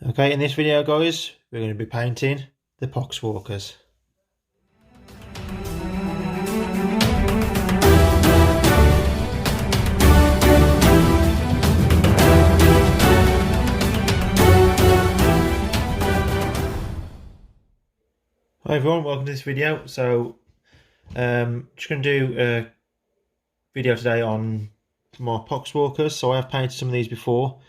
Okay, in this video guys, we're going to be painting the poxwalkers. Hi everyone, welcome to this video. So, just going to do a video today on my poxwalkers. So I have painted some of these before,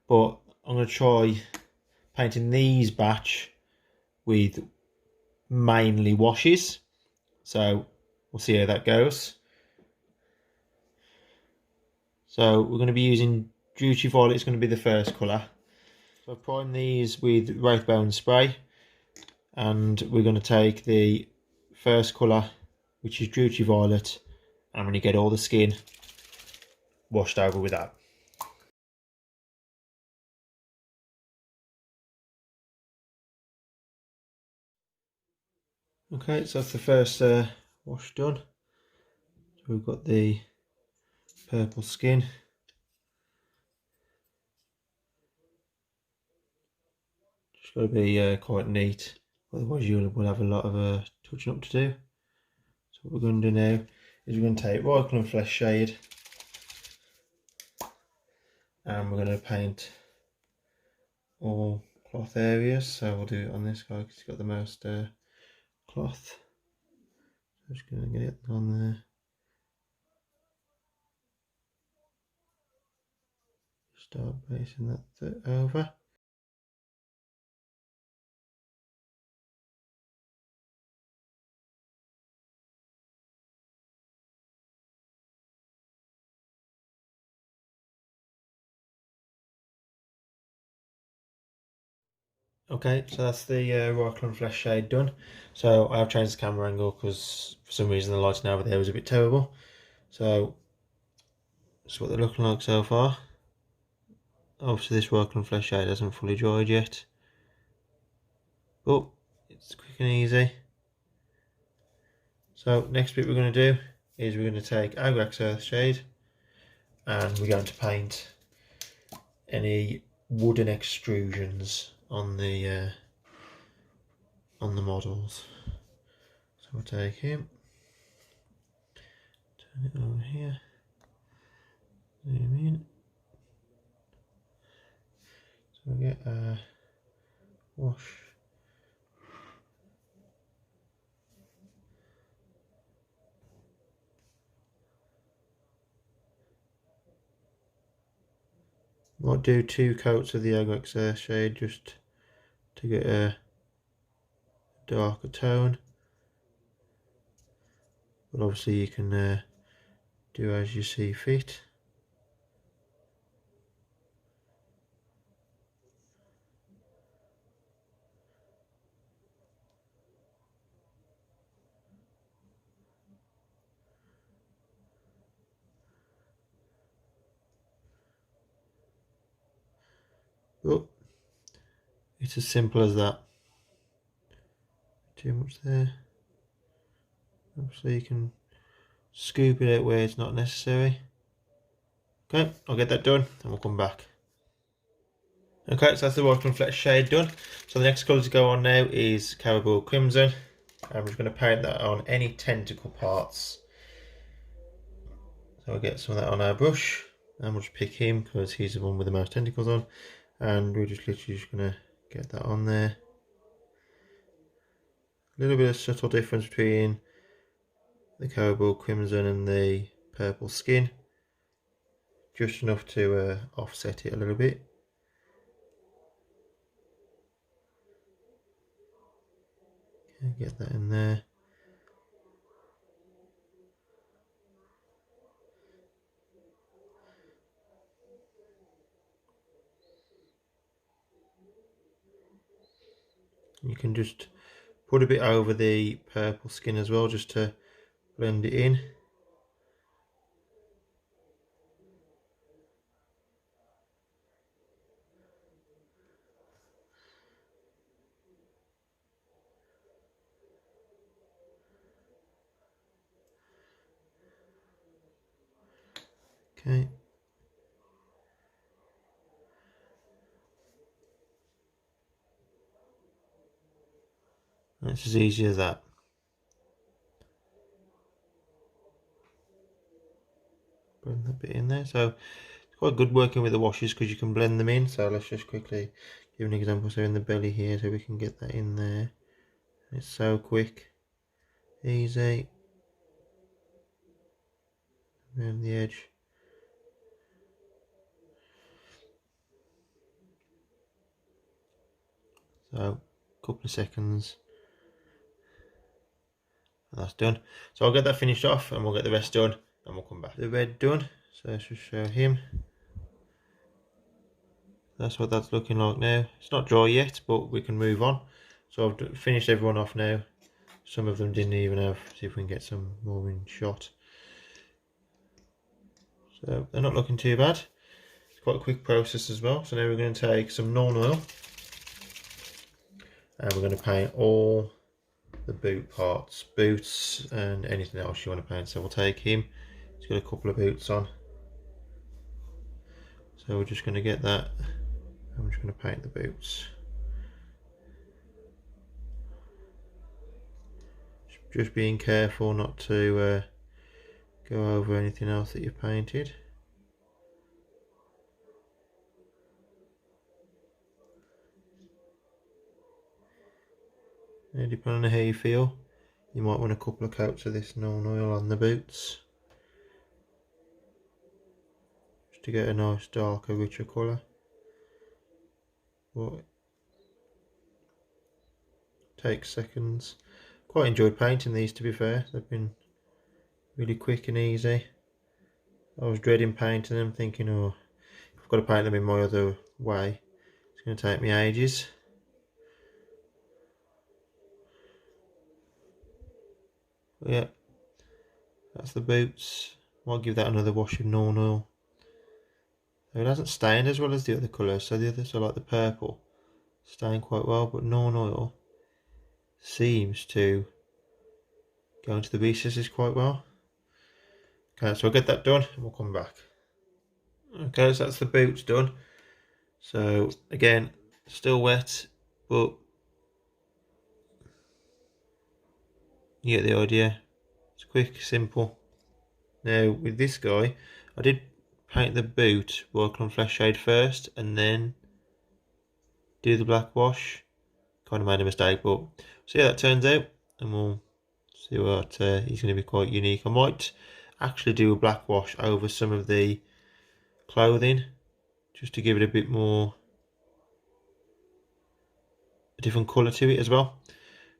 but I'm going to try painting these batch with mainly washes. So we'll see how that goes. So we're going to be using Duty Violet. It's going to be the first colour. So I've primed these with Wraithbone spray, and we're going to take the first colour, which is Duty Violet, and I'm going to get all the skin washed over with that. Okay, so that's the first wash done. So we've got the purple skin. Just got to be quite neat, otherwise you will have a lot of touching up to do. So what we're going to do now is we're going to take Royal Colour Flesh Shade, and we're going to paint all cloth areas. So we'll do it on this guy because he's got the most cloth. So just going to get it on there. Start basing that over. Okay, so that's the Royal Colour Flesh Shade done. So I have changed the camera angle because for some reason the lighting over there was a bit terrible. So that's what they're looking like so far. Obviously this Royal Colour Flesh Shade hasn't fully dried yet, but it's quick and easy. So next bit we're going to do is we're going to take Agrax Earth Shade, and we're going to paint any wooden extrusions on the models. So we'll take him, turn it over here, zoom in. So we get a wash. Might do 2 coats of the Agrax Earth Shade just to get a darker tone, but obviously you can do as you see fit. But it's as simple as that. Too much there. Obviously you can scoop it out where it's not necessary. Okay, I'll get that done and we'll come back. Okay, so that's the Royal Colour Flesh Shade done. So the next colour to go on now is Caribou Crimson. I'm just going to paint that on any tentacle parts. So I'll get some of that on our brush, and we'll just pick him because he's the one with the most tentacles on, and we're just literally just going to get that on there. A little bit of subtle difference between the Caribou Crimson and the purple skin, just enough to offset it a little bit. Okay, get that in there. You can just put a bit over the purple skin as well, just to blend it in. Okay. It's as easy as that. Blend that bit in there. So it's quite good working with the washes because you can blend them in. So let's just quickly give an example. So in the belly here, so we can get that in there. It's so quick, easy. Around the edge. So a couple of seconds. And that's done. So I'll get that finished off and we'll get the rest done and we'll come back. The red done. So let's just show him. That's what that's looking like now. It's not dry yet, but we can move on. So I've finished everyone off now. Some of them didn't even have. See if we can get some more in shot. So they're not looking too bad. It's quite a quick process as well. So now we're going to take some Norn oil and we're going to paint all the boot parts, boots and anything else you want to paint. So we'll take him. He's got a couple of boots on. So we're just going to get that. I'm just going to paint the boots. Just being careful not to go over anything else that you've painted. Now, depending on how you feel, you might want a couple of coats of this Norn oil on the boots, just to get a nice darker, richer colour. But it takes seconds. Quite enjoyed painting these, to be fair. They've been really quick and easy. I was dreading painting them, thinking, oh, I've got to paint them in my other way. It's going to take me ages. But yeah, that's the boots. I'll give that another wash of Norn oil. It hasn't stained as well as the other colours, so the others are like the purple, stain quite well, but Norn oil seems to go into the recesses quite well. Okay, so I'll get that done and we'll come back. Okay, so that's the boots done. So again, still wet, but you get the idea. It's quick, simple. Now with this guy, I did paint the boot working on flesh shade first and then do the black wash. Kind of made a mistake, but see how that turns out and we'll see what he's going to be quite unique. I might actually do a black wash over some of the clothing just to give it a bit more, a different colour to it as well.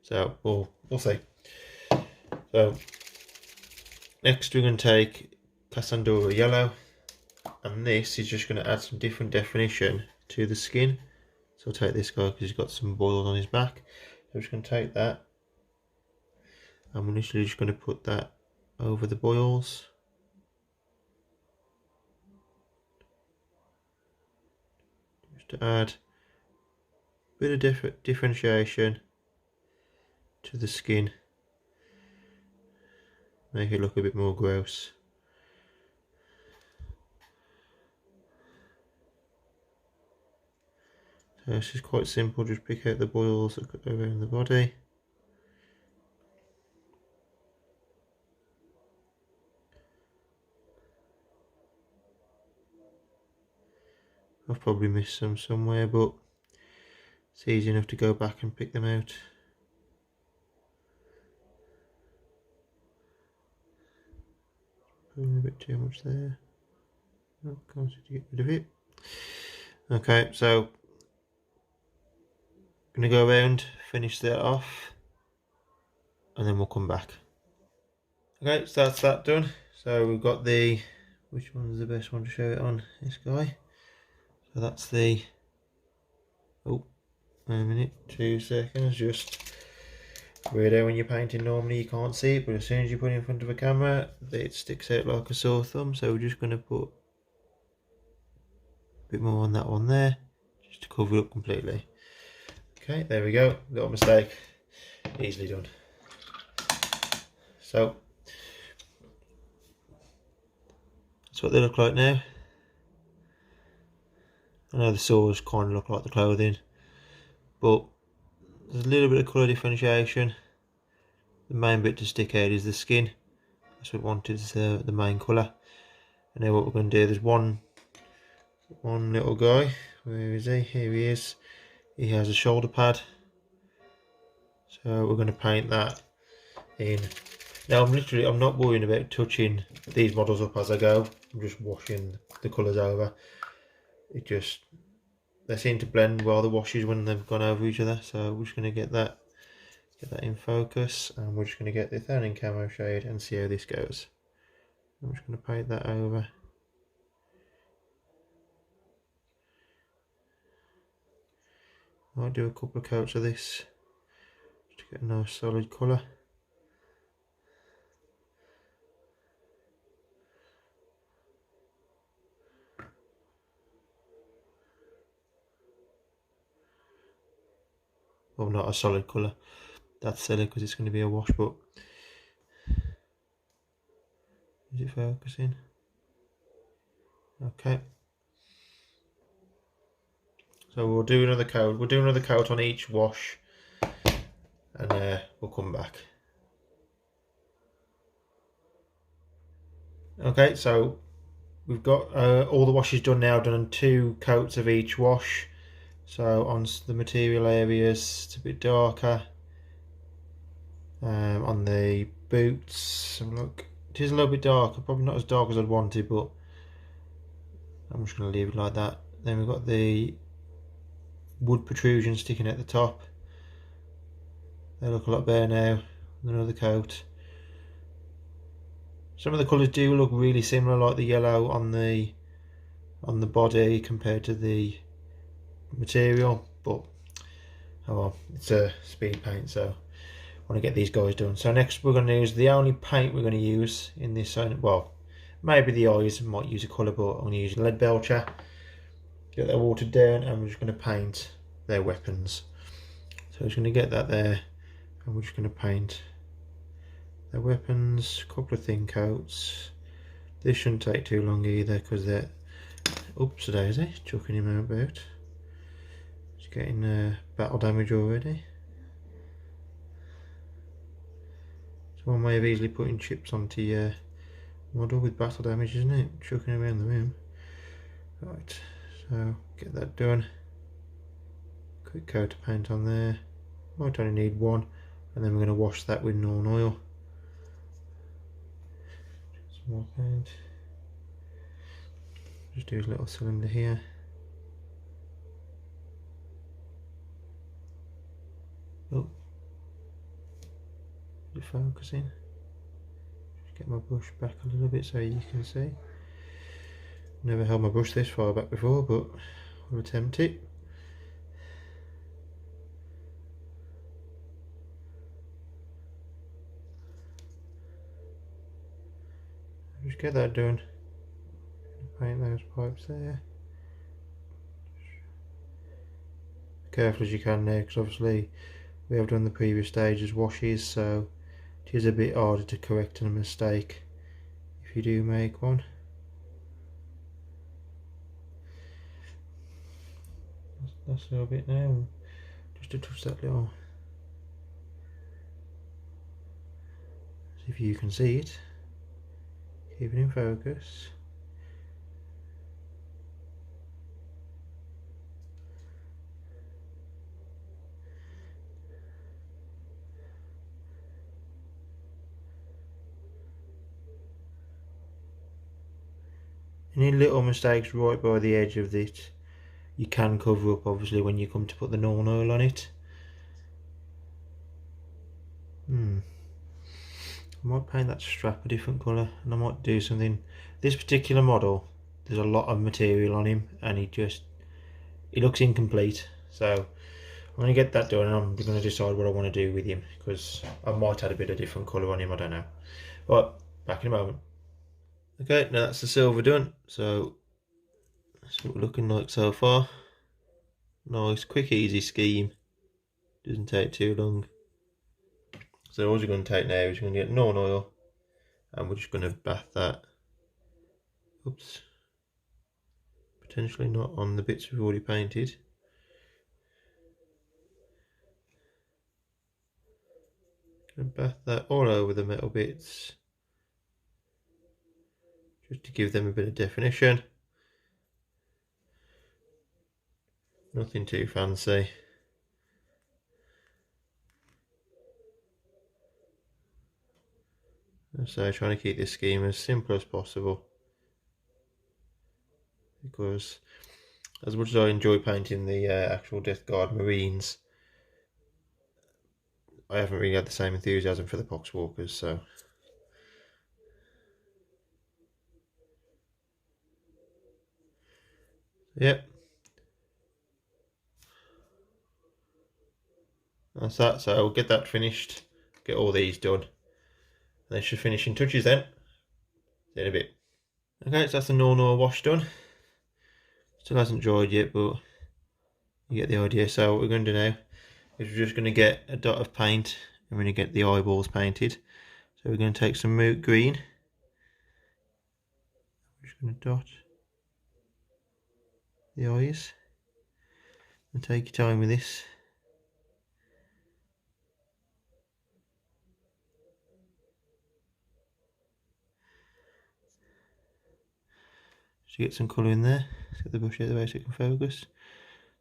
So we'll see. So next we're going to take Cassandra yellow, and this is just going to add some different definition to the skin. So I'll take this guy because he's got some boils on his back. So I'm just going to take that. I'm initially just going to put that over the boils. Just to add a bit of differentiation to the skin. Make it look a bit more gross. So this is quite simple, just pick out the boils around the body. I've probably missed some somewhere, but it's easy enough to go back and pick them out. Probably a bit too much there. Oh, can't seem to get rid of it. Okay, so I'm going to go around, finish that off, and then we'll come back. Okay, so that's that done. So we've got the, which one's the best one to show it on? This guy. So that's the, oh, wait a minute, 2 seconds, just weirdo when you're painting. Normally you can't see it, but as soon as you put it in front of a camera, it sticks out like a sore thumb. So we're just going to put a bit more on that one there, just to cover it up completely. Okay, there we go, little mistake, easily done. So that's what they look like now. I know the sores kind of look like the clothing, but there's a little bit of colour differentiation. The main bit to stick out is the skin. That's what we want, is the main colour. And now what we're going to do, there's one little guy. Where is he? Here he is. He has a shoulder pad. So we're going to paint that in. Now I'm not worrying about touching these models up as I go. I'm just washing the colours over. They seem to blend well, the washes, when they've gone over each other. So we're just going to get that in focus, and we're just going to get the Etherian camo shade and see how this goes. I'm just going to paint that over. I might do a couple of coats of this just to get a nice solid colour. Well, not a solid colour. That's silly because it's going to be a wash, but is it focusing? Okay. So we'll do another coat. We'll do another coat on each wash, and we'll come back. Okay, so we've got all the washes done now. Done 2 coats of each wash. So on the material areas, it's a bit darker. On the boots, have a look. It is a little bit darker, probably not as dark as I'd wanted, but I'm just going to leave it like that. Then we've got the wood protrusion sticking at the top. They look a lot better now than another coat. Some of the colours do look really similar, like the yellow on the body compared to the material, but oh well, it's a speed paint, so I want to get these guys done. So next we're going to use the only paint we're going to use in this, well, maybe the eyes might use a colour, but I'm going to use lead belcher. Get that watered down, and we're just going to paint their weapons. So we're just going to get that there, and we're just going to paint their weapons, a couple of thin coats. This shouldn't take too long either, because they're, oops a daisy, chucking him about. Just getting battle damage already. It's one way of easily putting chips onto your model with battle damage, isn't it? Chucking around the room. Right, so get that done. Quick coat of paint on there. Might only need one, and then we're going to wash that with Norn oil. Some more paint. Just do a little cylinder here. Oh, is it focusing? Just get my brush back a little bit so you can see. Never held my brush this far back before, but we'll attempt it. Just get that done. Paint those pipes there. Be careful as you can now, because obviously we have done the previous stages washes, so it is a bit harder to correct a mistake if you do make one. That's a little bit now, just to touch that little, see if you can see it. Keep it in focus. Any little mistakes right by the edge of it, you can cover up obviously when you come to put the Norn oil on it. I might paint that strap a different colour, and I might do something. This particular model, there's a lot of material on him, and he looks incomplete. So I'm going to get that done, and I'm going to decide what I want to do with him, because I might add a bit of different colour on him, I don't know. But back in a moment. Okay, now that's the silver done, so that's what we're looking like so far. Nice, quick, easy scheme. Doesn't take too long. So all you're going to take now is you're going to get Norn oil, and we're just going to bath that. Oops. Potentially not on the bits we've already painted. Just going to bath that all over the metal bits, just to give them a bit of definition. Nothing too fancy. So trying to keep this scheme as simple as possible, because as much as I enjoy painting the actual Death Guard Marines, I haven't really had the same enthusiasm for the poxwalkers. So yep, that's that. So I'll get that finished, get all these done, and then should finishing touches then. See you in a bit. Okay, so that's the Nor wash done. Still hasn't dried yet, but you get the idea. So what we're going to do now is we're just going to get a dot of paint and we're going to get the eyeballs painted. So we're going to take some moot green. We're just going to dot the eyes and take your time with this. To get some colour in there. Let's get the brush out of the way so it can focus.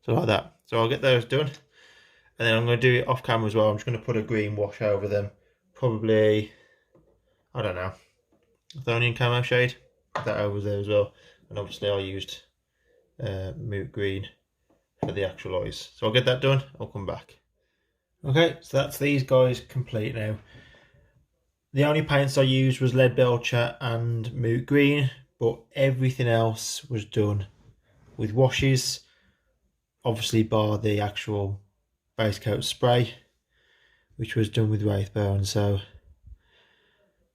So like that. So I'll get those done, and then I'm going to do it off camera as well. I'm just going to put a green wash over them, probably, I don't know, Athonian camo shade. Put that over there as well. And obviously I used moot green for the actual eyes. So I'll get that done, I'll come back. Okay, so that's these guys complete now. The only paints I used was lead belcher and moot green, but everything else was done with washes, obviously bar the actual base coat spray, which was done with Wraithbone. So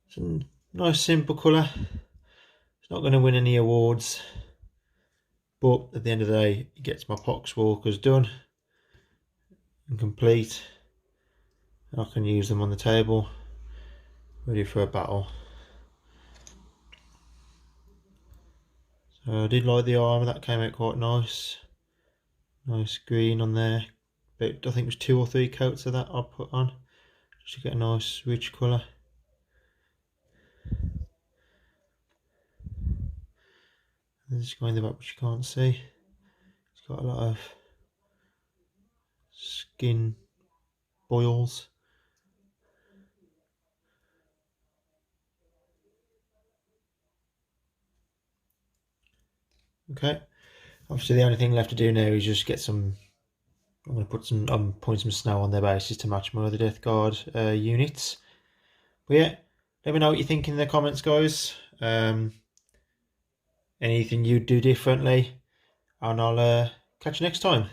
it's a nice simple colour. It's not going to win any awards, but at the end of the day it gets my poxwalkers done and complete. I can use them on the table, ready for a battle. So I did like the armour, that came out quite nice. Nice green on there, but I think it was 2 or 3 coats of that I put on, just to get a nice rich colour. And this guy in the back which you can't see, it's got a lot of skin boils. Okay, obviously the only thing left to do now is just get some, I'm going to put some, I'm putting some snow on their bases to match my other Death Guard units. But yeah, let me know what you think in the comments, guys. Anything you'd do differently, and I'll catch you next time.